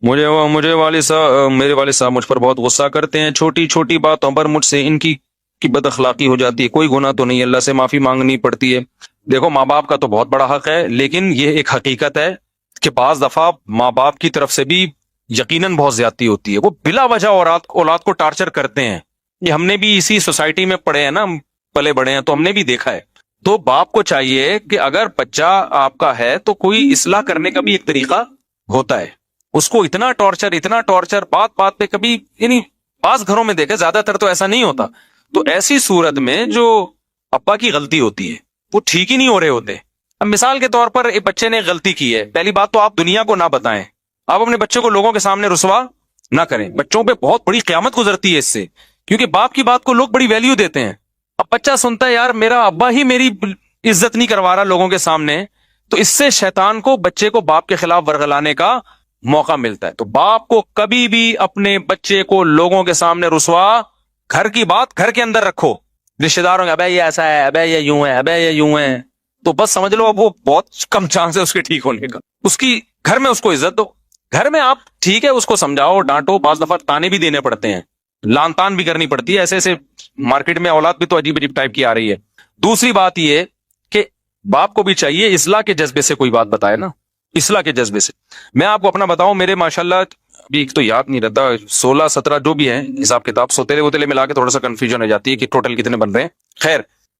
مجھے والد صاحب میرے والد صاحب مجھ پر بہت غصہ کرتے ہیں، چھوٹی چھوٹی باتوں پر مجھ سے ان کی بد اخلاقی ہو جاتی ہے، کوئی گناہ تو نہیں، اللہ سے معافی مانگنی پڑتی ہے۔ دیکھو، ماں باپ کا تو بہت بڑا حق ہے، لیکن یہ ایک حقیقت ہے کہ بعض دفعہ ماں باپ کی طرف سے بھی یقیناً بہت زیادتی ہوتی ہے، وہ بلا وجہ اولاد کو ٹارچر کرتے ہیں۔ یہ ہم نے بھی اسی سوسائٹی میں پڑھے ہیں نا، پلے بڑے ہیں، تو ہم نے بھی دیکھا ہے۔ تو باپ کو چاہیے کہ اگر بچہ آپ کا ہے تو کوئی اصلاح کرنے کا بھی ایک طریقہ ہوتا ہے، اس کو اتنا ٹارچر بات بات پہ کبھی، یعنی بعض گھروں میں دیکھے، زیادہ تر تو ایسا نہیں ہوتا۔ تو ایسی صورت میں جو ابا کی غلطی ہوتی ہے وہ ٹھیک ہی نہیں ہو رہے ہوتے۔ اب مثال کے طور پر ایک بچے نے غلطی کی ہے، پہلی بات تو آپ دنیا کو نہ بتائیں، آپ اپنے بچے کو لوگوں کے سامنے رسوا نہ کریں، بچوں پہ بہت بڑی قیامت گزرتی ہے اس سے، کیونکہ باپ کی بات کو لوگ بڑی ویلیو دیتے ہیں۔ اب بچہ سنتا ہے یار میرا ابا ہی میری عزت نہیں کروا رہا لوگوں کے سامنے، تو اس سے شیطان کو بچے کو باپ کے خلاف ورغلانے کا موقع ملتا ہے۔ تو باپ کو کبھی بھی اپنے بچے کو لوگوں کے سامنے رسوا، گھر کی بات گھر کے اندر رکھو، رشتہ داروں کا ابے یہ ایسا ہے، ابے یہ یوں ہے، ابے یہ یوں ہے، تو بس سمجھ لو اب وہ بہت کم چانس ہے اس کے ٹھیک ہونے کا۔ اس کی گھر میں اس کو عزت دو، گھر میں آپ ٹھیک ہے اس کو سمجھاؤ، ڈانٹو، بعض دفعہ تانے بھی دینے پڑتے ہیں، لان تان بھی کرنی پڑتی ہے، ایسے ایسے مارکیٹ میں اولاد بھی تو عجیب عجیب ٹائپ کی آ رہی ہے۔ دوسری بات یہ کہ باپ کو بھی چاہیے اصلاح کے جذبے سے کوئی بات بتائے نا، اصلاح کے جذبے سے۔ میں آپ کو اپنا بتاؤں، میرے ماشاءاللہ ابھی ایک تو یاد نہیں رہتا، 16 17 جو بھی ہیں حساب کتاب، سوتےلے ووتےلے ملا کے تھوڑا سا کنفیوژن ہو جاتی ہے کہ ٹوٹل کتنے بن رہے ہیں۔ خیر،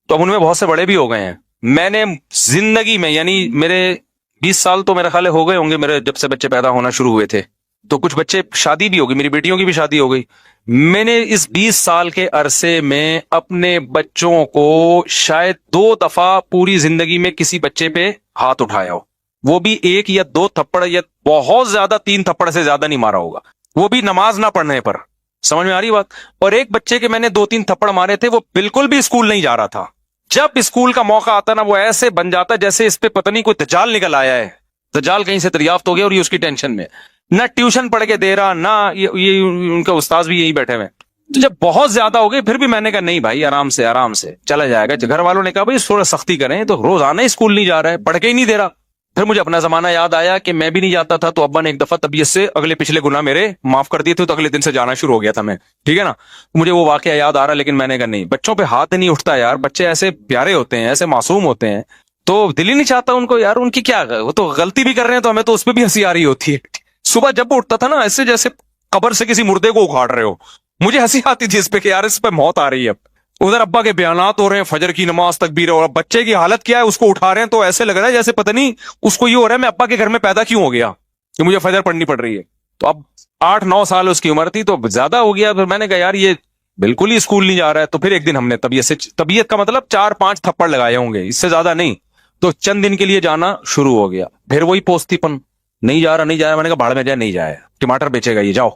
تو اب ان میں بہت سے بڑے بھی ہو گئے ہیں۔ میں نے زندگی میں، یعنی میرے 20 سال تو میرے خیال ہو گئے ہوں گے میرے جب سے بچے پیدا ہونا شروع ہوئے تھے، تو کچھ بچے شادی بھی ہو گئی، میری بیٹیوں کی بھی شادی ہو گئی۔ میں نے اس 20 سال کے عرصے میں اپنے بچوں کو شاید 2 دفعہ پوری زندگی میں کسی بچے پہ ہاتھ اٹھایا ہو، وہ بھی 1 یا 2 تھپڑ، یا بہت زیادہ 3 تھپڑ سے زیادہ نہیں مارا ہوگا، وہ بھی نماز نہ پڑھنے پر۔ سمجھ میں آ رہی بات؟ اور ایک بچے کے میں نے 2 3 تھپڑ مارے تھے، وہ بالکل بھی اسکول نہیں جا رہا تھا، جب اسکول کا موقع آتا نا وہ ایسے بن جاتا جیسے اس پہ پتہ نہیں کوئی دجال نکل آیا ہے، دجال کہیں سے دریافت ہو گیا اور یہ اس کی ٹینشن میں، نہ ٹیوشن پڑھ کے دے رہا، نہ یہ ان کا استاذ بھی یہی بیٹھے ہوئے۔ تو جب بہت زیادہ ہو گئی پھر بھی میں نے کہا نہیں بھائی، آرام سے چلا جائے گا۔ گھر والوں نے کہا بھائی تھوڑا سختی کریں، تو روزانہ اسکول نہیں جا رہا ہے، پڑھ کے ہی نہیں دے رہا۔ پھر مجھے اپنا زمانہ یاد آیا کہ میں بھی نہیں جاتا تھا، تو ابا نے ایک دفعہ طبیعت سے اگلے پچھلے گناہ میرے معاف کر دیے تھے، تو اگلے دن سے جانا شروع ہو گیا تھا میں، ٹھیک ہے نا۔ مجھے وہ واقعہ یاد آ رہا، لیکن میں نے کہا نہیں، بچوں پہ ہاتھ نہیں اٹھتا یار، بچے ایسے پیارے ہوتے ہیں، ایسے معصوم ہوتے ہیں، تو دل ہی نہیں چاہتا ان کو یار، ان کی کیا، وہ تو غلطی بھی کر رہے ہیں تو ہمیں تو اس پہ بھی ہنسی آ رہی ہوتی ہے۔ صبح جب وہ اٹھتا تھا نا، ایسے جیسے قبر سے کسی مردے کو اکھاڑ رہے ہو، مجھے ہنسی آتی تھی اس پہ کہ یار اس پہ موت آ رہی ہے۔ ادھر ابا کے بیانات ہو رہے ہیں، فجر کی نماز تکبیر، اور بچے کی حالت کیا ہے، اس کو اٹھا رہے ہیں تو ایسے لگ رہا ہے جیسے پتہ نہیں اس کو یہ ہو رہا ہے میں ابا کے گھر میں پیدا کیوں ہو گیا کہ مجھے فجر پڑھنی پڑ رہی ہے۔ تو اب 8 9 سال اس کی عمر تھی، تو زیادہ ہو گیا۔ پھر میں نے کہا یار یہ بالکل ہی اسکول نہیں جا رہا ہے، تو پھر ایک دن ہم نے طبیعت کا مطلب 4 5 تھپڑ لگائے ہوں گے، اس سے زیادہ نہیں، تو چند دن کے لیے جانا شروع ہو گیا۔ پھر وہی پوستی پن، نہیں جا رہا میں نے کہا بھاڑ میں جائے، نہیں جائے، ٹماٹر بیچے گا یہ، جاؤ،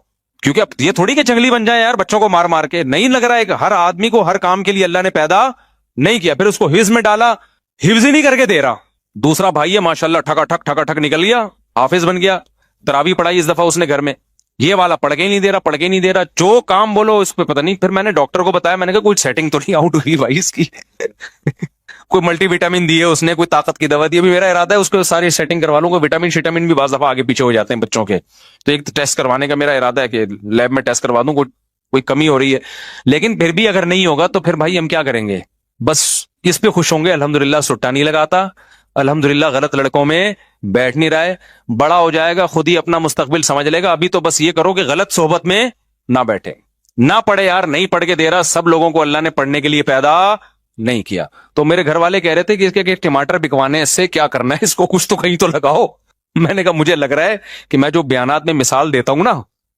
کیونکہ اب یہ تھوڑی کہ جنگلی بن جائے یار بچوں کو مار مار کے، نہیں لگ رہا ہے کہ ہر آدمی کو ہر کام کے لیے اللہ نے پیدا نہیں کیا۔ پھر اس کو حفظ میں ڈالا، حفظ ہی نہیں کر کے دے رہا۔ دوسرا بھائی ہے ماشاءاللہ، ٹھکا ٹھک نکل گیا، حافظ بن گیا، تراویح پڑھائی اس دفعہ اس نے گھر میں، یہ والا پڑھ کے ہی نہیں دے رہا، جو کام بولو اس پہ پتہ نہیں۔ پھر میں نے ڈاکٹر کو بتایا، میں نے کہا کوئی سیٹنگ تو نہیں آؤٹ ہوئی بھائی اس کی کوئی ملٹی وٹامن دی ہے اس نے، کوئی طاقت کی دوا دی، ابھی میرا ارادہ ہے اس کو ساری سیٹنگ کروا لوں، کوئی وٹامن شیٹامن بھی بعض دفعہ آگے پیچھے ہو جاتے ہیں بچوں کے، تو ایک ٹیسٹ کروانے کا میرا ارادہ ہے کہ لیب میں ٹیسٹ کروا دوں، کوئی کمی ہو رہی ہے۔ لیکن پھر بھی اگر نہیں ہوگا تو پھر بھائی ہم کیا کریں گے، بس اس پہ خوش ہوں گے، الحمدللہ سٹا نہیں لگاتا، الحمدللہ غلط لڑکوں میں بیٹھ نہیں رہا ہے، بڑا ہو جائے گا خود ہی اپنا مستقبل سمجھ لے گا۔ ابھی تو بس یہ کرو کہ غلط صحبت میں نہ بیٹھے، نہ پڑھے یار، نہیں پڑھ کے دے رہا، سب لوگوں کو اللہ نے پڑھنے کے لیے پیدا نہیں کیا۔ تو میرے گھر والے کہہ رہے تھے کہ اس کے ٹماٹر بکوانے سے کیا کرنا ہے، اس کو کچھ تو کہیں تو لگاؤ۔ میں نے کہا مجھے لگ رہا ہے کہ میں جو بیانات میں مثال دیتا ہوں نا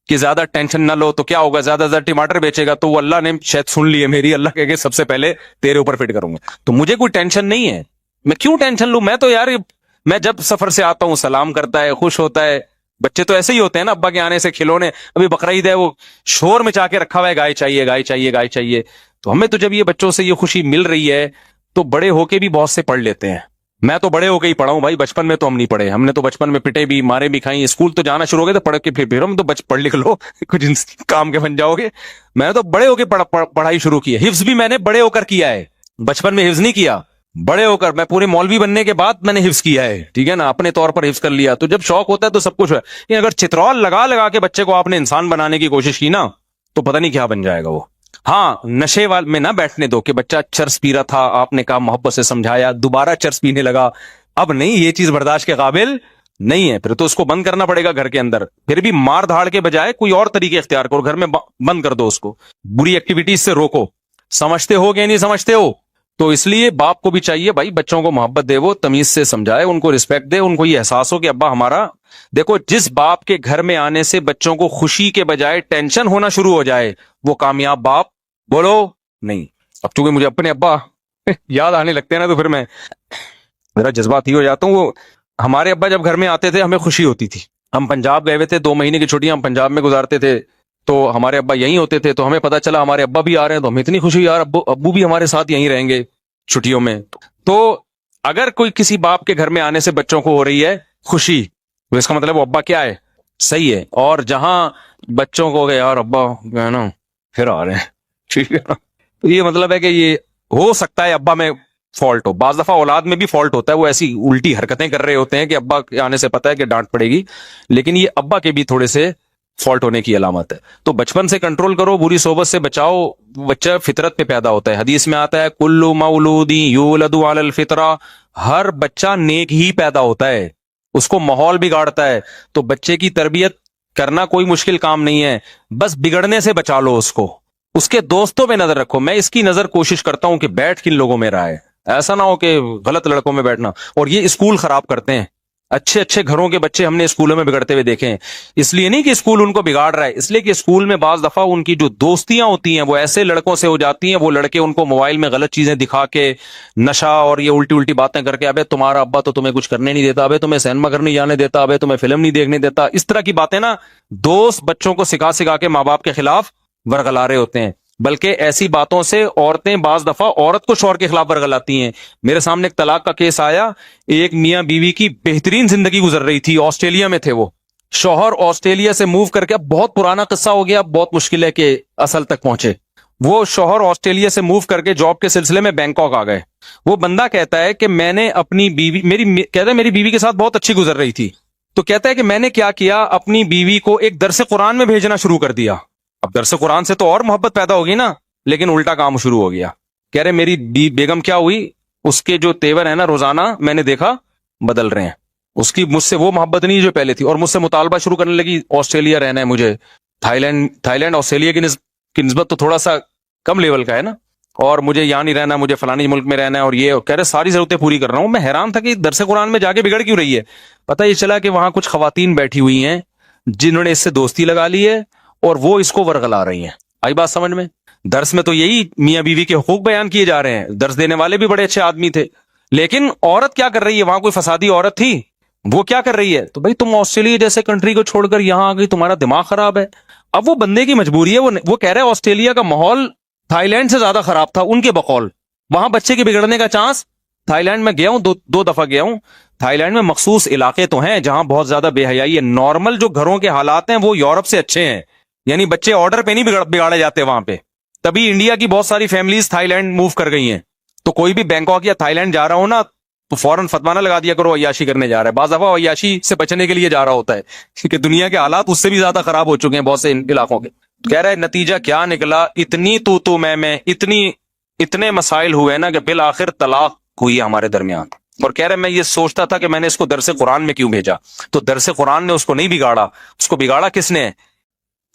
کہ زیادہ ٹینشن نہ لو، تو کیا ہوگا، زیادہ زیادہ ٹماٹر بیچے گا تو وہ اللہ نے شاید سن لی ہے میری، اللہ کہے کہ سب سے پہلے تیرے اوپر فٹ کروں گا، تو مجھے کوئی ٹینشن نہیں ہے، میں کیوں ٹینشن لوں؟ میں تو یار میں جب سفر سے آتا ہوں سلام کرتا ہے، خوش ہوتا ہے۔ بچے تو ایسے ہی ہوتے ہیں نا، ابا کے آنے سے کھلونے، ابھی بقرعید ہے وہ شور مچا کے رکھا ہوا ہے، گائے چاہیے گائے چاہیے گائے چاہیے، تو ہمیں تو جب یہ بچوں سے یہ خوشی مل رہی ہے تو بڑے ہو کے بھی بہت سے پڑھ لیتے ہیں۔ میں تو بڑے ہو کے ہی پڑھا ہوں بھائی، بچپن میں تو ہم نہیں پڑھے، ہم نے تو بچپن میں پٹے بھی، مارے بھی کھائیں، اسکول تو جانا شروع ہو گئے تو پڑھ کے پھر ہم تو پڑھ لکھ لو کچھ کام کے بن جاؤ گے۔ میں نے تو بڑے ہو کے پڑھائی شروع کی ہے، حفظ بھی میں نے بڑے ہو کر کیا ہے، بچپن میں حفظ نہیں کیا، بڑے ہو کر میں پورے مولوی بننے کے بعد میں نے حفظ کیا ہے, ٹھیک ہے نا, اپنے طور پر حفظ کر لیا. تو جب شوق ہوتا ہے تو سب کچھ ہے. لیکن اگر چترول لگا لگا کے بچے کو آپ نے انسان بنانے کی کوشش کی نا, تو پتہ نہیں کیا بن جائے گا وہ. ہاں, نشے وال میں نہ بیٹھنے دو کہ بچہ چرس پی رہا تھا, آپ نے کہا, محبت سے سمجھایا, دوبارہ چرس پینے لگا, اب نہیں, یہ چیز برداشت کے قابل نہیں ہے, پھر تو اس کو بند کرنا پڑے گا گھر کے اندر. پھر بھی مار دھاڑ کے بجائے کوئی اور طریقے اختیار کرو, گھر میں بند کر دو اس کو, بری ایکٹیویٹیز سے روکو. سمجھتے ہو کہ نہیں سمجھتے ہو؟ تو اس لیے باپ کو بھی چاہیے بھائی بچوں کو محبت دے, وہ تمیز سے سمجھائے, ان کو رسپیکٹ دے, ان کو یہ احساس ہو کہ ابا ہمارا. دیکھو, جس باپ کے گھر میں آنے سے بچوں کو خوشی کے بجائے ٹینشن ہونا شروع ہو جائے, وہ کامیاب باپ بولو نہیں. اب چونکہ مجھے اپنے ابا یاد آنے لگتے ہیں نا, تو پھر میں ذرا جذباتی ہو جاتا ہوں. وہ ہمارے ابا جب گھر میں آتے تھے ہمیں خوشی ہوتی تھی. ہم پنجاب گئے ہوئے تھے, 2 مہینے کی چھٹیاں ہم پنجاب میں گزارتے تھے, تو ہمارے ابا یہیں ہوتے تھے. تو ہمیں پتا چلا ہمارے ابا بھی آ رہے ہیں, تو ہمیں اتنی خوشی, یار ابو بھی ہمارے ساتھ یہیں رہیں گے چھٹیوں میں. تو اگر کوئی کسی باپ کے گھر میں آنے سے بچوں کو ہو رہی ہے خوشی, تو اس کا مطلب وہ ابا کیا ہے, صحیح ہے. اور جہاں بچوں کو کہ یار ابا ہے نا پھر آ رہے ہیں, ٹھیک ہے نا, تو یہ مطلب ہے کہ یہ ہو سکتا ہے ابا میں فالٹ ہو. بعض دفعہ اولاد میں بھی فالٹ ہوتا ہے, وہ ایسی الٹی حرکتیں کر رہے ہوتے ہیں کہ ابا کے آنے سے پتا ہے کہ ڈانٹ پڑے گی, لیکن یہ ابا کے بھی تھوڑے سے فالٹ ہونے کی علامت ہے. تو بچپن سے کنٹرول کرو, بری صحبت سے بچاؤ. بچہ فطرت پہ پیدا ہوتا ہے, حدیث میں آتا ہے کل مولود یولد علی الفطرہ, ہر بچہ نیک ہی پیدا ہوتا ہے, اس کو ماحول بگاڑتا ہے. تو بچے کی تربیت کرنا کوئی مشکل کام نہیں ہے, بس بگڑنے سے بچا لو اس کو. اس کے دوستوں پہ نظر رکھو. میں اس کی نظر کوشش کرتا ہوں کہ بیٹھ کن لوگوں میں رہا ہے, ایسا نہ ہو کہ غلط لڑکوں میں بیٹھنا. اور یہ اسکول خراب کرتے ہیں, اچھے اچھے گھروں کے بچے ہم نے اسکولوں میں بگڑتے ہوئے دیکھے ہیں. اس لیے نہیں کہ اسکول ان کو بگاڑ رہا ہے, اس لیے کہ اسکول میں بعض دفعہ ان کی جو دوستیاں ہوتی ہیں وہ ایسے لڑکوں سے ہو جاتی ہیں, وہ لڑکے ان کو موبائل میں غلط چیزیں دکھا کے, نشہ اور یہ الٹی الٹی باتیں کر کے, ابے تمہارا ابا تو تمہیں کچھ کرنے نہیں دیتا, ابے تمہیں سینما گھر نہیں جانے دیتا, ابے تمہیں فلم نہیں دیکھنے دیتا, اس طرح کی باتیں نا دوست بچوں کو سکھا سکھا کے ماں باپ کے خلاف ورغلا رہے ہوتے ہیں. بلکہ ایسی باتوں سے عورتیں بعض دفعہ عورت کو شوہر کے خلاف ورغلاتی ہیں. میرے سامنے ایک طلاق کا کیس آیا, ایک میاں بیوی کی بہترین زندگی گزر رہی تھی, آسٹریلیا میں تھے وہ, شوہر آسٹریلیا سے موو کر کے, بہت پرانا قصہ ہو گیا, بہت مشکل ہے کہ اصل تک پہنچے. وہ شوہر آسٹریلیا سے موو کر کے جاب کے سلسلے میں بینکاک آ گئے. وہ بندہ کہتا ہے کہ میں نے اپنی بیوی, کہتا ہے میری بیوی کے ساتھ بہت اچھی گزر رہی تھی, تو کہتا ہے کہ میں نے کیا کیا, اپنی بیوی کو ایک درس قرآن میں بھیجنا شروع کر دیا. اب درس قرآن سے تو اور محبت پیدا ہوگی نا, لیکن الٹا کام شروع ہو گیا. کہہ رہے میری بیگم کیا ہوئی, اس کے جو تیور ہیں نا روزانہ میں نے دیکھا بدل رہے ہیں. اس کی مجھ سے وہ محبت نہیں جو پہلے تھی, اور مجھ سے مطالبہ شروع کرنے لگی آسٹریلیا رہنا ہے مجھے. تھائی لینڈ آسٹریلیا کی نسبت تو تھوڑا سا کم لیول کا ہے نا, اور مجھے یہاں نہیں رہنا, مجھے فلانی ملک میں رہنا ہے, اور یہ کہہ رہے ساری ضرورتیں پوری کر رہا ہوں. میں حیران تھا کہ درس قرآن میں جا کے بگڑ کیوں رہی ہے. پتہ یہ چلا کہ وہاں کچھ خواتین بیٹھی ہوئی ہیں جنہوں نے اس سے دوستی لگا لی ہے, اور وہ اس کو ورغلا رہی ہیں. آئی بات سمجھ میں؟ درس میں تو یہی میاں بیوی کے حقوق بیان کیے جا رہے ہیں, درس دینے والے بھی بڑے اچھے آدمی تھے, لیکن عورت کیا کر رہی ہے, وہاں کوئی فسادی عورت تھی, وہ کیا کر رہی ہے, تو بھائی تم آسٹریلیا جیسے کنٹری کو چھوڑ کر یہاں آ گئی, تمہارا دماغ خراب ہے. اب وہ بندے کی مجبوری ہے, وہ کہہ رہے آسٹریلیا کا ماحول تھائی لینڈ سے زیادہ خراب تھا ان کے بقول. وہاں بچے کے بگڑنے کا چانس, تھائی لینڈ میں گیا ہوں, دو دفعہ گیا ہوں. تھائی لینڈ میں مخصوص علاقے تو ہیں جہاں بہت زیادہ بے حیائی ہے. نارمل جو گھروں کے حالات ہیں وہ یورپ سے اچھے ہیں, یعنی بچے آرڈر پہ نہیں بگاڑے جاتے وہاں پہ. تبھی انڈیا کی بہت ساری فیملیز تھائی لینڈ موو کر گئی ہیں. تو کوئی بھی بینکاک یا تھائی لینڈ جا رہا ہو نا, تو فوراً فتوانہ لگا دیا کرو عیاشی کرنے جا رہا ہے. بعض دفعہ عیاشی سے بچنے کے لیے جا رہا ہوتا ہے, کیونکہ دنیا کے حالات اس سے بھی زیادہ خراب ہو چکے ہیں بہت سے علاقوں کے. کہہ رہا ہے نتیجہ کیا نکلا, اتنی تو میں اتنے مسائل ہوئے نا کہ بالآخر طلاق ہوئی ہمارے درمیان. اور کہہ رہے میں یہ سوچتا تھا کہ میں نے اس کو درس قرآن میں کیوں بھیجا. تو درس قرآن نے اس کو نہیں بگاڑا, اس کو بگاڑا کس نے.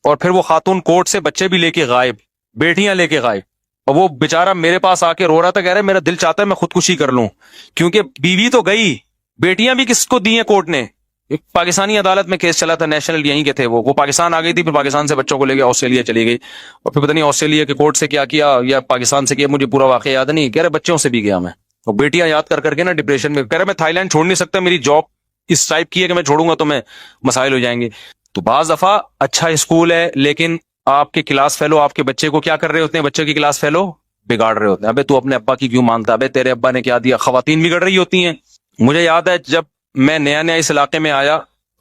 اور پھر وہ خاتون کورٹ سے بچے بھی لے کے غائب, بیٹیاں لے کے غائب, اور وہ بیچارہ میرے پاس آ کے رو رہا تھا, کہہ رہے میرا دل چاہتا ہے میں خودکشی کر لوں, کیونکہ بیوی تو گئی, بیٹیاں بھی کس کو دی ہیں کورٹ نے. ایک پاکستانی عدالت میں کیس چلا تھا, نیشنل یہیں کے تھے, وہ پاکستان آ گئی تھی, پھر پاکستان سے بچوں کو لے کے آسٹریلیا چلی گئی, اور پھر پتہ نہیں آسٹریلیا کے کورٹ سے کیا یا پاکستان سے کیا, مجھے پورا واقعہ یاد نہیں. کہہ رہے بچوں سے بھی گیا میں, اور بیٹیاں یاد کر کے نا ڈپریشن میں. کہہ رہے میں تھائی لینڈ چھوڑ نہیں سکتا, میری جاب اس ٹائپ کی ہے کہ میں چھوڑوں گا تو میں مسائل ہو جائیں گے. تو بعض دفعہ اچھا اسکول ہے, لیکن آپ کے کلاس فیلو آپ کے بچے کو کیا کر رہے ہوتے ہیں, بچے کی کلاس فیلو بگاڑ رہے ہوتے ہیں. ابے تو اپنے ابا کی کیوں مانتا, ابے تیرے ابا نے کیا دیا. خواتین بگڑ رہی ہوتی ہیں. مجھے یاد ہے جب میں نیا اس علاقے میں آیا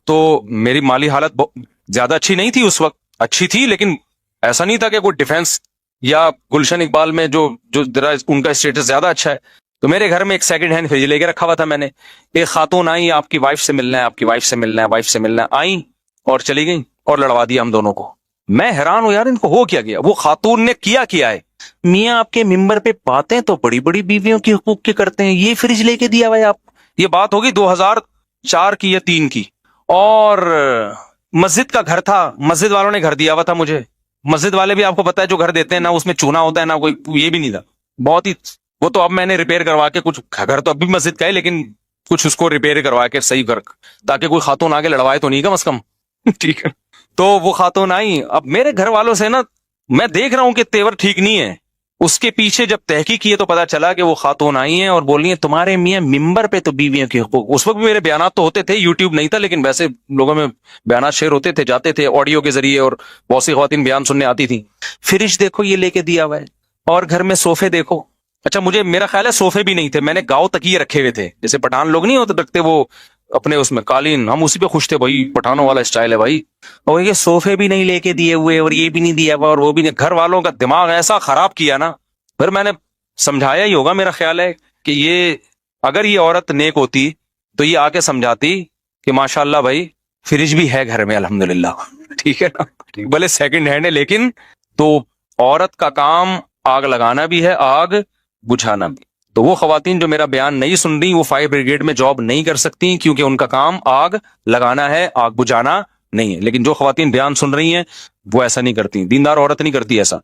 تو میری مالی حالت زیادہ اچھی نہیں تھی اس وقت, اچھی تھی لیکن ایسا نہیں تھا کہ کوئی ڈیفنس یا گلشن اقبال میں جو ان کا اسٹیٹس زیادہ اچھا ہے. تو میرے گھر میں ایک سیکنڈ ہینڈ فریج لے کے رکھا ہوا تھا میں نے. ایک خاتون آئی, آپ کی وائف سے ملنا ہے, آپ کی وائف سے ملنا ہے, وائف سے ملنا ہے, آئیں اور چلی گئیں اور لڑوا دیا ہم دونوں کو. میں حیران ہوں یار ان کو ہو کیا گیا. وہ خاتون نے کیا ہے, میاں آپ کے ممبر پہ باتیں تو بڑی بڑی بیویوں کی حقوق کے کرتے ہیں, یہ فریج لے کے دیا ہوا ہے آپ. یہ بات ہوگی 2004 کی یا 3 کی, اور مسجد کا گھر تھا, مسجد والوں نے گھر دیا ہوا تھا مجھے. مسجد والے بھی آپ کو پتا ہے جو گھر دیتے ہیں نا اس میں چونا ہوتا ہے نا کوئی, یہ بھی نہیں تھا بہت ہی. وہ تو اب میں نے ریپیئر کروا کے, کچھ گھر تو اب بھی مسجد کا ہے لیکن کچھ اس کو ریپیئر کروا کے صحیح کر, تاکہ کوئی خاتون آگے لڑوائے تو نہیں کم از کم. ٹھیک ہے, تو وہ خاتون آئی. اب میرے گھر والوں سے نا میں دیکھ رہا ہوں کہ تیور ٹھیک نہیں ہے. اس کے پیچھے جب تحقیق کی تو پتا چلا کہ وہ خاتون آئی ہیں اور بول رہی ہیں تمہارے میاں ممبر پہ تو بیویوں کے حقوق. اس وقت بھی میرے بیانات تو ہوتے تھے, یوٹیوب نہیں تھا, لیکن ویسے لوگوں میں بیانات شیئر ہوتے تھے, جاتے تھے آڈیو کے ذریعے, اور بہت سی خواتین بیان سننے آتی تھی. فریج دیکھو یہ لے کے دیا ہوا ہے, اور گھر میں صوفے دیکھو. اچھا مجھے میرا خیال ہے صوفے بھی نہیں تھے, میں نے گاؤں تکیے رکھے ہوئے تھے, جیسے پٹھان لوگ نہیں ہوتے رکھتے وہ اپنے اس میں قالین, ہم اسی پہ خوش تھے بھائی, پٹھانوں والا اسٹائل ہے بھائی. اور یہ صوفے بھی نہیں لے کے دیے ہوئے, اور یہ بھی نہیں دیا ہوا, اور وہ بھی نہیں. گھر والوں کا دماغ ایسا خراب کیا نا. پھر میں نے سمجھایا ہی ہوگا, میرا خیال ہے کہ یہ اگر یہ عورت نیک ہوتی تو یہ آ کے سمجھاتی کہ ماشاء اللہ بھائی فریج بھی ہے گھر میں الحمدللہ. ٹھیک ہے نا, بھلے سیکنڈ ہینڈ ہے لیکن تو عورت کا کام آگ لگانا بھی ہے, آگ بجھانا بھی. تو وہ خواتین جو میرا بیان نہیں سن رہی وہ فائر بریگیڈ میں جاب نہیں کر سکتی, کیونکہ ان کا کام آگ لگانا ہے, آگ بجھانا نہیں ہے. لیکن جو خواتین بیان سن رہی ہیں وہ ایسا نہیں کرتی, دیندار عورت نہیں کرتی ایسا.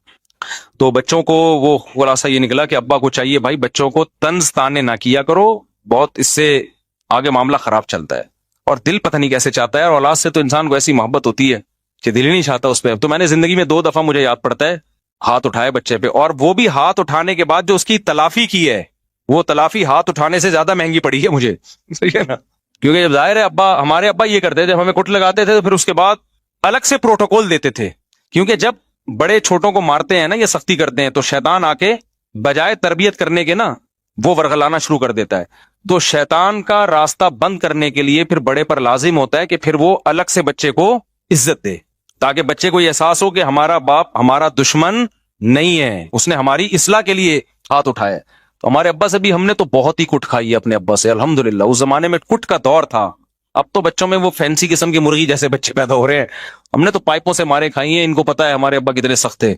تو بچوں کو وہ خلاصہ یہ نکلا کہ ابا کو چاہیے بھائی بچوں کو طنز تانے نہ کیا کرو, بہت اس سے آگے معاملہ خراب چلتا ہے. اور دل پتہ نہیں کیسے چاہتا ہے, اور اولاد سے تو انسان کو ایسی محبت ہوتی ہے کہ دل ہی نہیں چاہتا اس پہ. تو میں نے زندگی میں 2 دفعہ مجھے یاد پڑتا ہے ہاتھ اٹھائے بچے پہ, اور وہ بھی ہاتھ اٹھانے کے بعد جو اس کی تلافی کی ہے, وہ تلافی ہاتھ اٹھانے سے زیادہ مہنگی پڑی ہے مجھے. صحیح ہے نا, کیونکہ جب ظاہر ہے ہمارے ابا یہ کرتے تھے, ہمیں کٹ لگاتے تھے تو پھر اس کے بعد الگ سے پروٹوکول دیتے تھے. کیونکہ جب بڑے چھوٹوں کو مارتے ہیں نا, یہ سختی کرتے ہیں, تو شیطان آ کے بجائے تربیت کرنے کے نا وہ ورغلانا شروع کر دیتا ہے. تو شیطان کا راستہ بند کرنے کے لیے پھر بڑے پر لازم ہوتا ہے کہ پھر وہ الگ سے بچے کو عزت دے, تاکہ بچے کو یہ احساس ہو کہ ہمارا باپ ہمارا دشمن نہیں ہے, اس نے ہماری اصلاح کے لیے ہاتھ اٹھایا. تو ہمارے ابا سے بھی ہم نے تو بہت ہی کٹ کھائی ہے اپنے ابا سے الحمدللہ. اس زمانے میں کٹ کا دور تھا, اب تو بچوں میں وہ فینسی قسم کی مرغی جیسے بچے پیدا ہو رہے ہیں. ہم نے تو پائپوں سے مارے کھائی ہیں, ان کو پتا ہے ہمارے ابا کتنے سخت تھے,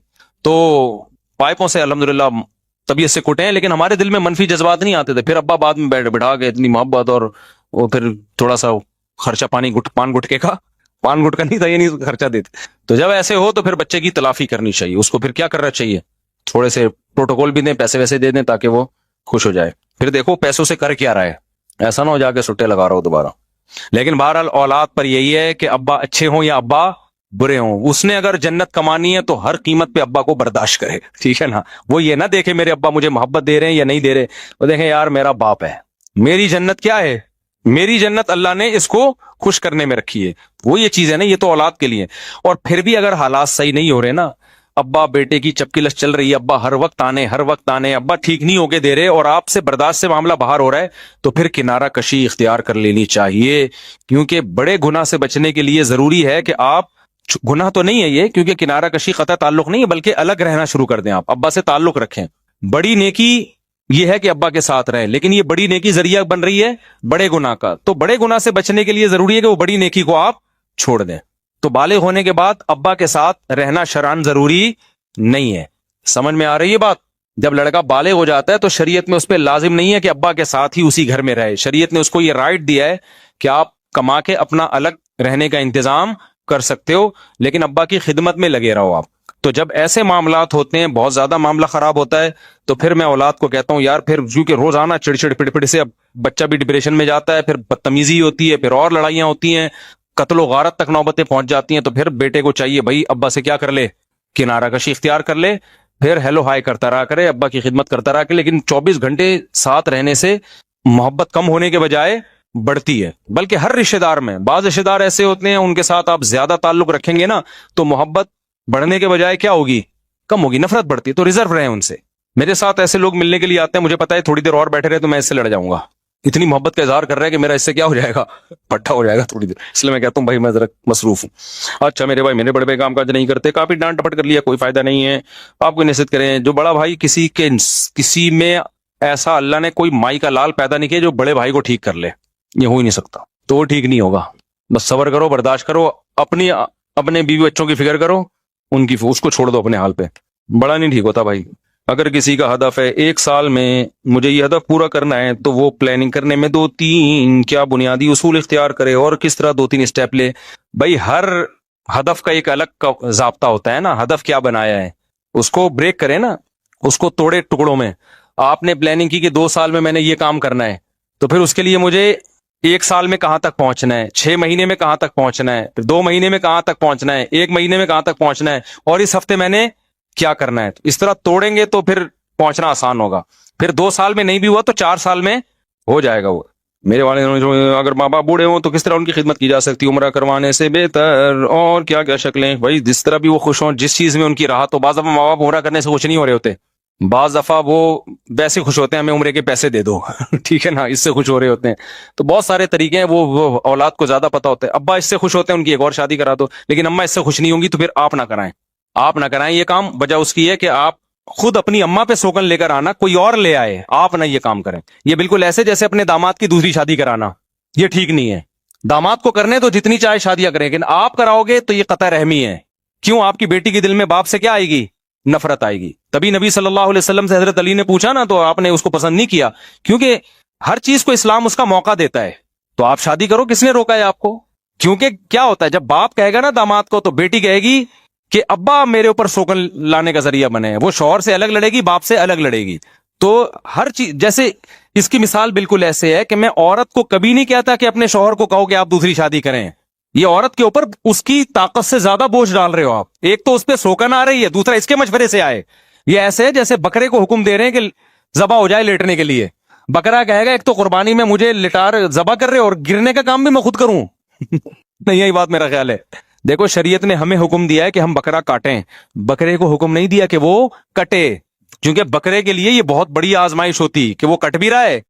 تو پائپوں سے الحمدللہ طبیعت سے کٹے ہیں, لیکن ہمارے دل میں منفی جذبات نہیں آتے تھے. پھر ابا بعد میں بٹھا کے اتنی محبت, اور وہ پھر تھوڑا سا خرچہ پان گٹکے کا, پان گٹکا نہیں تھا یہ نہیں خرچہ دیتے. تو جب ایسے ہو تو پھر بچے کی تلافی کرنی چاہیے, اس کو پھر کیا کرنا چاہیے, تھوڑے سے پروٹوکول بھی دیں, پیسے ویسے دے دیں تاکہ وہ خوش ہو جائے. پھر دیکھو پیسوں سے کر کیا رہا ہے, ایسا نہ ہو جا کے سٹے لگا رہا ہو دوبارہ. لیکن بہرحال اولاد پر یہی ہے کہ ابا اچھے ہوں یا ابا برے ہوں, اس نے اگر جنت کمانی ہے تو ہر قیمت پہ ابا کو برداشت کرے. ٹھیک ہے نا, وہ یہ نہ دیکھے میرے ابا مجھے محبت دے رہے ہیں یا نہیں دے رہے, وہ دیکھیں یار میرا باپ ہے, میری جنت کیا ہے, میری جنت اللہ نے اس کو خوش کرنے میں رکھی ہے. وہ یہ چیز ہے نا, یہ تو اولاد کے لیے. اور پھر بھی اگر حالات صحیح نہیں ہو رہے نا, ابا بیٹے کی چپکی لش چل رہی ہے, ابا ہر وقت آنے, ابا ٹھیک نہیں ہوگے دے رہے, اور آپ سے برداشت سے معاملہ باہر ہو رہا ہے, تو پھر کنارہ کشی اختیار کر لینی چاہیے. کیونکہ بڑے گناہ سے بچنے کے لیے ضروری ہے کہ آپ, گناہ تو نہیں ہے یہ, کیونکہ کنارہ کشی قطع تعلق نہیں ہے, بلکہ الگ رہنا شروع کر دیں, آپ ابا سے تعلق رکھیں. بڑی نیکی یہ ہے کہ ابا کے ساتھ رہیں, لیکن یہ بڑی نیکی ذریعہ بن رہی ہے بڑے گناہ کا. تو بڑے گناہ سے بچنے کے لیے ضروری ہے کہ وہ بڑی نیکی کو آپ چھوڑ دیں. تو بالغ ہونے کے بعد ابا کے ساتھ رہنا شرعاً ضروری نہیں ہے. سمجھ میں آ رہی ہے بات؟ جب لڑکا بالغ ہو جاتا ہے تو شریعت میں اس پہ لازم نہیں ہے کہ ابا کے ساتھ ہی اسی گھر میں رہے. شریعت نے اس کو یہ رائٹ دیا ہے کہ آپ کما کے اپنا الگ رہنے کا انتظام کر سکتے ہو, لیکن ابا کی خدمت میں لگے رہو آپ. تو جب ایسے معاملات ہوتے ہیں, بہت زیادہ معاملہ خراب ہوتا ہے, تو پھر میں اولاد کو کہتا ہوں یار پھر کیونکہ روزانہ چڑچڑ پڑ سے اب بچہ بھی ڈپریشن میں جاتا ہے, پھر بدتمیزی ہوتی ہے, پھر اور لڑائیاں ہوتی ہیں, قتل و غارت تک نوبتیں پہنچ جاتی ہیں. تو پھر بیٹے کو چاہیے بھائی ابا سے کیا کر لے, کنارہ کشی اختیار کر لے, پھر ہیلو ہائی کرتا رہا کرے, ابا کی خدمت کرتا رہا کرے. لیکن 24 گھنٹے ساتھ رہنے سے محبت کم ہونے کے بجائے بڑھتی ہے. بلکہ ہر رشتہ دار میں, بعض رشتہ دار ایسے ہوتے ہیں ان کے ساتھ آپ زیادہ تعلق رکھیں گے نا تو محبت بڑھنے کے بجائے کیا ہوگی, کم ہوگی, نفرت بڑھتی ہے. تو ریزرو رہیں ان سے. میرے ساتھ ایسے لوگ ملنے کے لیے آتے ہیں, مجھے پتا ہے تھوڑی دیر اور بیٹھے رہے تو میں اس سے لڑ جاؤں گا, اتنی محبت کا اظہار کر رہا ہے کہ میرا اس سے کیا ہو جائے گا, پٹھا ہو جائے گا تھوڑی دیر. اس لیے میں کہتا ہوں بھائی میں ذرا مصروف ہوں. اچھا میرے بھائی میرے بڑے کام کاج نہیں کرتے, کافی ڈانٹ ڈپٹ کر لیا, کوئی فائدہ نہیں ہے. آپ کو نصیحت کریں, جو بڑا بھائی کسی میں ایسا اللہ نے کوئی مائی کا لال پیدا نہیں کیا جو بڑے بھائی کو ٹھیک کر لے, یہ ہو ہی نہیں سکتا. تو وہ ٹھیک نہیں ہوگا. بس صبر کرو, برداشت کرو, اپنے بیوی بچوں کی فکر کرو, اس کو چھوڑ دو اپنے حال پہ. بڑا نہیں ٹھیک ہوتا بھائی. اگر کسی کا ہدف ہے 1 سال میں مجھے یہ ہدف پورا کرنا ہے, تو وہ پلاننگ کرنے میں 2-3 کیا بنیادی اصول اختیار کرے اور کس طرح 2-3 اسٹیپ لے. بھائی ہر ہدف کا ایک الگ کا ضابطہ ہوتا ہے نا. ہدف کیا بنایا ہے اس کو بریک کرے نا, اس کو توڑے ٹکڑوں میں. آپ نے پلاننگ کی کہ 2 سال میں نے یہ کام کرنا ہے, تو پھر اس کے لیے مجھے 1 سال میں کہاں تک پہنچنا ہے, 6 مہینے میں کہاں تک پہنچنا ہے, پھر 2 مہینے میں کہاں تک پہنچنا ہے, 1 مہینے میں کہاں تک پہنچنا ہے, اور اس ہفتے میں نے کیا کرنا ہے. اس طرح توڑیں گے تو پھر پہنچنا آسان ہوگا. پھر 2 سال میں نہیں بھی ہوا تو 4 سال میں ہو جائے گا. وہ میرے والد اگر ماں باپ بوڑھے ہوں تو کس طرح ان کی خدمت کی جا سکتی, عمرہ کروانے سے بہتر, اور کیا کیا شکلیں. بھائی جس طرح بھی وہ خوش ہوں, جس چیز میں ان کی راحت ہو. بعض دفعہ ماں باپ عمرہ کرنے سے خوش نہیں ہو رہے ہوتے, بعض دفعہ وہ ویسے خوش ہوتے ہیں ہمیں عمرے کے پیسے دے دو ٹھیک ہے نا, اس سے خوش ہو رہے ہوتے ہیں. تو بہت سارے طریقے ہیں, وہ اولاد کو زیادہ پتہ ہوتا ہے. ابا اس سے خوش ہوتے ہیں ان کی ایک اور شادی کرا دو, لیکن اماں اس سے خوش نہیں ہوں گی تو پھر آپ نہ کرائیں یہ کام. وجہ اس کی ہے کہ آپ خود اپنی اماں پہ سوگن لے کر آنا, کوئی اور لے آئے, آپ نہ یہ کام کریں. یہ بالکل ایسے جیسے اپنے داماد کی دوسری شادی کرانا, یہ ٹھیک نہیں ہے. داماد کو کرنے تو جتنی چاہے شادیاں کریں, لیکن آپ کراؤ گے تو یہ قطع رحمی ہے. کیوں؟ آپ کی بیٹی کے دل میں باپ سے کیا آئے گی؟ نفرت آئے گی. تبھی نبی صلی اللہ علیہ وسلم سے حضرت علی نے پوچھا نا, تو آپ نے اس کو پسند نہیں کیا, کیونکہ ہر چیز کو اسلام اس کا موقع دیتا ہے. تو آپ شادی کرو, کس نے روکا ہے آپ کو؟ کیونکہ کیا ہوتا ہے جب باپ کہے گا نا داماد کو, تو بیٹی کہے گی کہ ابا میرے اوپر سوگن لانے کا ذریعہ بنے. وہ شوہر سے الگ لڑے گی, باپ سے الگ لڑے گی. تو ہر چیز, جیسے اس کی مثال بالکل ایسے ہے کہ میں عورت کو کبھی نہیں کہتا کہ اپنے شوہر کو کہو کہ آپ دوسری شادی کریں. یہ عورت کے اوپر اس کی طاقت سے زیادہ بوجھ ڈال رہے ہو آپ. ایک تو اس پہ سوکن آ رہی ہے, دوسرا اس کے مشورے سے آئے. یہ ایسے ہے جیسے بکرے کو حکم دے رہے ہیں کہ ذبح ہو جائے لیٹنے کے لیے. بکرا کہے گا ایک تو قربانی میں مجھے لٹار ذبح کر رہے اور گرنے کا کام بھی میں خود کروں نہیں, یہی بات میرا خیال ہے. دیکھو شریعت نے ہمیں حکم دیا ہے کہ ہم بکرا کاٹیں, بکرے کو حکم نہیں دیا کہ وہ کٹے, کیونکہ بکرے کے لیے یہ بہت بڑی آزمائش ہوتی کہ وہ کٹ بھی رہا ہے